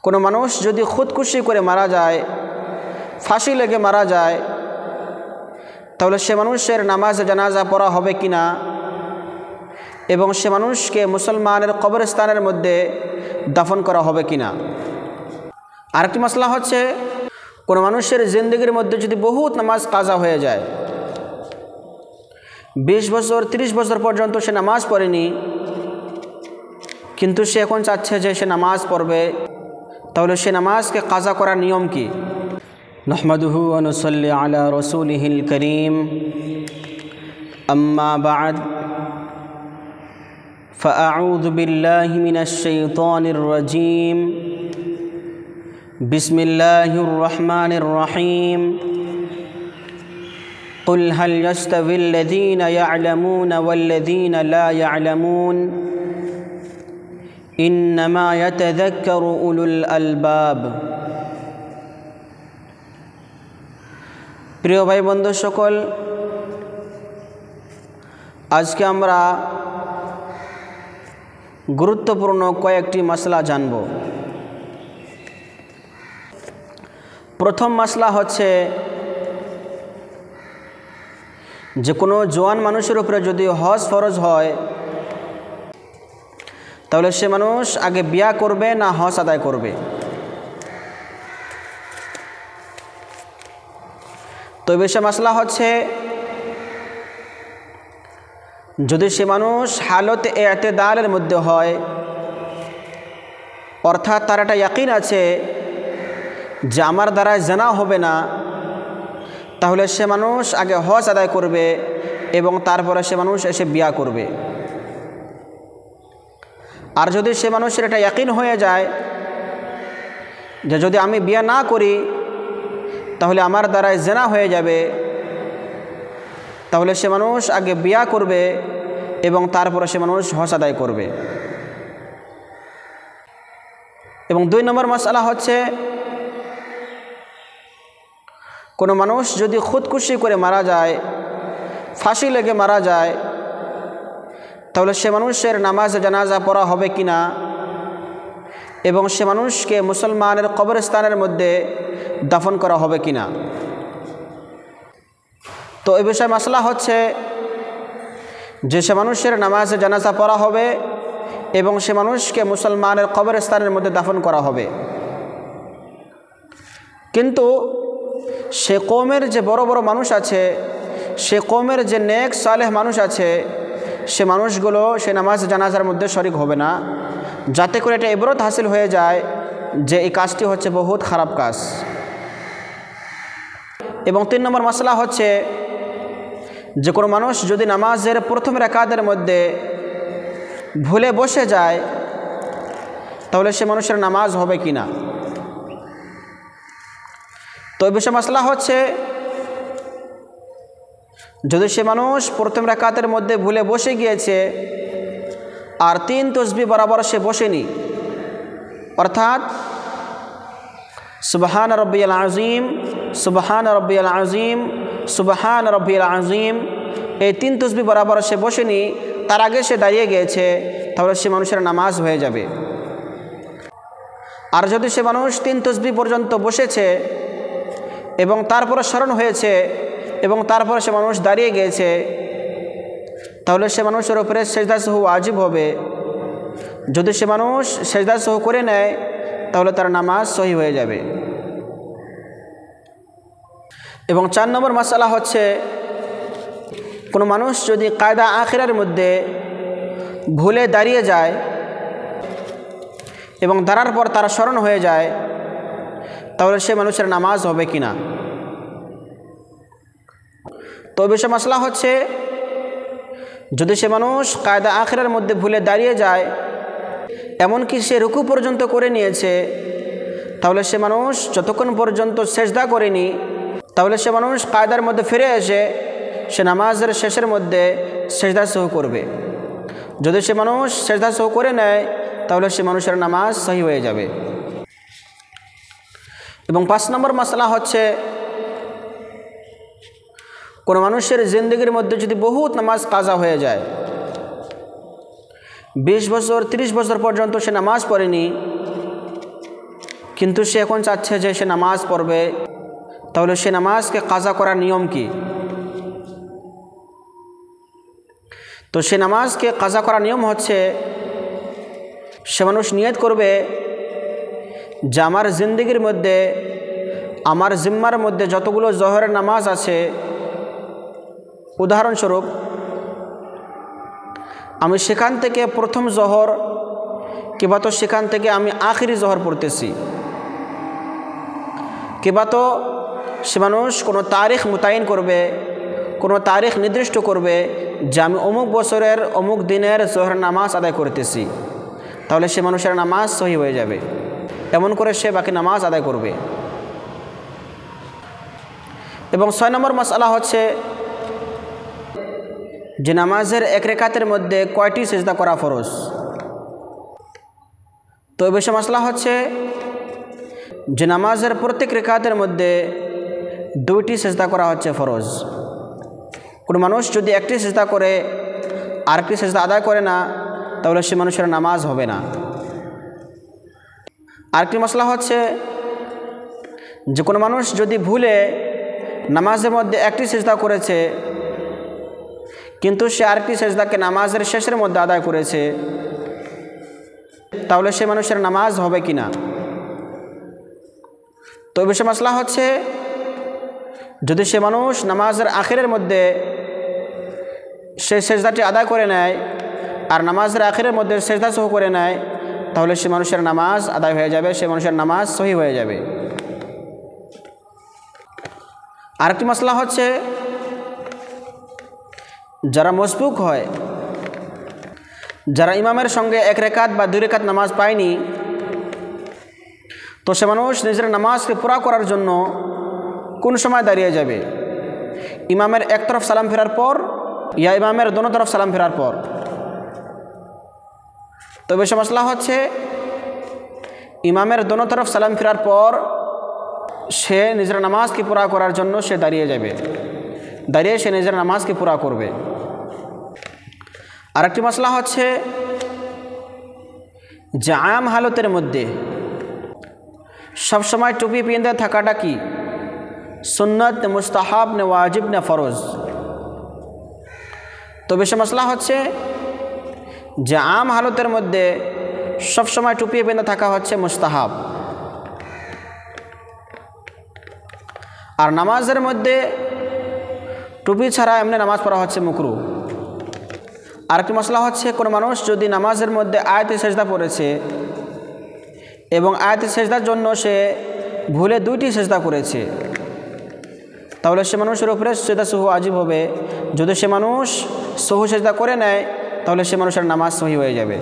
কোনো মানুষ যদি খুদকুশি করে মারা যায়, ফাঁসি লেগে মারা যায়, তাহলে সে মানুষের নামাজ জানাজা পড়া হবে কিনা এবং সে মানুষকে মুসলমানের কবরস্থানের মধ্যে দাফন করা হবে কিনা। আরেকটি মাসলা হচ্ছে, কোনো মানুষের জিন্দগির মধ্যে যদি বহুত নামাজ কাজা হয়ে যায়, 20 বছর 30 বছর পর্যন্ত সে নামাজ পড়েনি, কিন্তু সে এখন চাচ্ছে যে সে নামাজ পড়বে, তাহলে সে নামাজকে কাজা করার নিয়ম কি? নাহমাদুহু ওয়া নুসাল্লি আলা রাসূলিহিল কারীম, আম্মা বা'দ, ফাআউযু বিল্লাহি মিনাশ শাইতানির রাজীম, বিসমিল্লাহির রহমানির রহিম। قل هل يستوي الذين يعلمون والذين لا يعلمون إنما يتذكر أولو الألباب। প্রিয় ভাই বন্ধু সকল, আজকে আমরা গুরুত্বপূর্ণ কয়েকটি মাসলা জানব। প্রথম মাসলা হচ্ছে যে কোনো জওয়ান মানুষের উপরে যদি হজ ফরজ হয়, তাহলে সে মানুষ আগে বিয়া করবে না হজ আদায় করবে? তো এই বিষয়ে মাসলা হচ্ছে, যদি সে মানুষ হালতে এতেদালের মধ্যে হয়, অর্থাৎ তার একটা ইয়াকিন আছে যে আমার দ্বারা জানা হবে না, তাহলে সে মানুষ আগে হজ আদায় করবে এবং তারপরে সে মানুষ এসে বিয়া করবে। আর যদি সে মানুষের এটা ইয়াকিন হয়ে যায় যে যদি আমি বিয়া না করি তাহলে আমার দ্বারাই জেনা হয়ে যাবে, তাহলে সে মানুষ আগে বিয়া করবে এবং তারপরে সে মানুষ হজ আদায় করবে। এবং 2 নম্বর মাসআলা হচ্ছে, কোনো মানুষ যদি খুদকুশি করে মারা যায়, ফাঁসি লেগে মারা যায়, তাহলে সে মানুষের নামাজ জানাজা পড়া হবে কিনা এবং সে মানুষকে মুসলমানের কবরস্থানের মধ্যে দাফন করা হবে কিনা। তো এই বিষয়ে মাসলা হচ্ছে যে সে মানুষের নামাজ জানাজা পড়া হবে এবং সে মানুষকে মুসলমানের কবরস্থানের মধ্যে দাফন করা হবে, কিন্তু সে কওমের যে বড় বড় মানুষ আছে, সে কওমের যে নেক সালেহ মানুষ আছে, সে মানুষগুলো সে নামাজ জানাজার মধ্যে শরিক হবে না, যাতে করে এটা ইবরত হাসিল হয়ে যায় যে এই কাজটি হচ্ছে বহুত খারাপ কাজ। এবং 3 নম্বর মাসলা হচ্ছে, যে কোনো মানুষ যদি নামাজের প্রথম রাকাতের মধ্যে ভুলে বসে যায়, তাহলে সে মানুষের নামাজ হবে কিনা। তো এই বিষয়ে মাসলা হচ্ছে, যদি সে মানুষ প্রথম রাকাতের মধ্যে ভুলে বসে গিয়েছে আর 3 তাসবিহ বরাবর সে বসেনি, অর্থাৎ সুবহান রাব্বিয়াল আযীম, সুবহান রাব্বিয়াল আযীম, সুবহান রাব্বিয়াল আযীম, এই 3 তাসবিহ বরাবর সে বসেনি, তার আগে সে দাঁড়িয়ে গিয়েছে, তাহলে সে মানুষের নামাজ হয়ে যাবে। আর যদি সে মানুষ 3 তাসবিহ পর্যন্ত বসেছে এবং তারপরে স্মরণ হয়েছে এবং তারপরে সে মানুষ দাঁড়িয়ে গিয়েছে, তাহলে সে মানুষের উপরে সেজদা সহ ওয়াজিব হবে। যদি সে মানুষ সেজদা সহ করে নেয়, তাহলে তার নামাজ সহি হয়ে যাবে। এবং 4 নম্বর মাসআলা হচ্ছে, কোনো মানুষ যদি কায়দা আখিরার মধ্যে ভুলে দাঁড়িয়ে যায় এবং দাঁড়ার পর তার স্মরণ হয়ে যায়, তাহলে সে মানুষের নামাজ হবে কিনা। তো বিষয় মাসলা হচ্ছে, যদি সে মানুষ কায়দা আখিরার মধ্যে ভুলে দাঁড়িয়ে যায়, এমনকি সে রুকু পর্যন্ত করে নিয়েছে, তাহলে সে মানুষ যতক্ষণ পর্যন্ত সেজদা করেনি, তাহলে সে মানুষ কায়দার মধ্যে ফিরে এসে সে নামাজের শেষের মধ্যে সেজদা সহ করবে। যদি সে মানুষ সেজদা সহ করে নেয়, তাহলে সে মানুষের নামাজ সহি হয়ে যাবে। এবং 5 নম্বর মাসলা হচ্ছে, কোনো মানুষের জিন্দগির মধ্যে যদি বহুত নামাজ কাজা হয়ে যায়, 20 বছর 30 বছর পর্যন্ত সে নামাজ পড়েনি, কিন্তু সে এখন চাচ্ছে যে সে নামাজ পড়বে, তাহলে সে নামাজকে কাজা করার নিয়ম কি? তো সে নামাজকে কাজা করার নিয়ম হচ্ছে, সে মানুষ নিয়ত করবে যে আমার জিন্দেগির মধ্যে, আমার জিম্মার মধ্যে যতগুলো জোহরের নামাজ আছে, উদাহরণস্বরূপ আমি সেখান থেকে প্রথম জোহর কিংবা তো সেখান থেকে আমি আখিরি জোহর পড়তেছি, কিংবা তো সে মানুষ কোনো তারিখ মোতায়েন করবে, কোনো তারিখ নির্দিষ্ট করবে যে আমি অমুক বছরের অমুক দিনের জোহরের নামাজ আদায় করতেছি, তাহলে সে মানুষের নামাজ সহি হয়ে যাবে। এমন করে সে বাকি নামাজ আদায় করবে। এবং 6 নম্বর মাসআলা হচ্ছে যে নামাজের এক রাকাতের মধ্যে কয়টি সিজদা করা ফরজ। তো এই বিষয়ে মাসলা হচ্ছে যে নামাজের প্রত্যেক রাকাতের মধ্যে 2টি সিজদা করা হচ্ছে ফরজ। কোনো মানুষ যদি একটি সিজদা করে আরেকটি সিজদা আদায় করে না, তাহলে সে মানুষের নামাজ হবে না। আরেকটি মাসলা হচ্ছে যে কোনো মানুষ যদি ভুলে নামাজের মধ্যে একটি সিজদা করেছে, কিন্তু সে আরেকটি সিজদাকে নামাজের শেষের মধ্যে আদায় করেছে, তাহলে সে মানুষের নামাজ হবে কি না। তো এই বিষয়ে মাসলা হচ্ছে যদি সে মানুষ নামাজের আখিরের মধ্যে সে সেজদাটি আদায় করে নেয় আর নামাজের আখিরের মধ্যে সেজদা সহ করে নেয়, তাহলে সে মানুষের নামাজ আদায় হয়ে যাবে, সে মানুষের নামাজ সহি হয়ে যাবে। আরেকটি মাসলা হচ্ছে যারা মসবুক হয়, যারা ইমামের সঙ্গে 1 রাকাত বা 2 রাকাত নামাজ পায়নি, তো সে মানুষ নিজের নামাজকে পুরা করার জন্য কোন সময় দাঁড়িয়ে যাবে? ইমামের এক তরফ সালাম ফেরার পর, ইয়া ইমামের দোনো তরফ সালাম ফেরার পর? তো বেশি মশলা হচ্ছে ইমামের দোনো তরফ সালাম ফেরার পর সে নিজের নামাজকে পুরা করার জন্য সে দাঁড়িয়ে যাবে, দাঁড়িয়ে সে নিজের নামাজকে পুরা করবে। আরেকটি মশলা হচ্ছে যে আম হালতের মধ্যে সবসময় টুপি পিঁধে থাকাটা কি সুন্নত, নে মুস্তাহাব, নে ওয়াজিব, নে ফরজ? তো বেশি মশলা হচ্ছে যে আম হালতের মধ্যে সবসময় টুপি বেঁধে থাকা হচ্ছে মুস্তাহাব, আর নামাজের মধ্যে টুপি ছাড়া এমনি নামাজ পড়া হচ্ছে মুকরু। আরেকটি মশলা হচ্ছে কোনো মানুষ যদি নামাজের মধ্যে আয়াতে সেজদা পড়েছে এবং আয়াতে সেজদার জন্য সে ভুলে 2টি সেজদা করেছে, তাহলে সে মানুষের উপরে সেজদা সহু ওয়াজিব হবে। যদি সে মানুষ সহু সেজদা করে নেয়, তাহলে সে মানুষের নামাজ সহি হয়ে যাবে।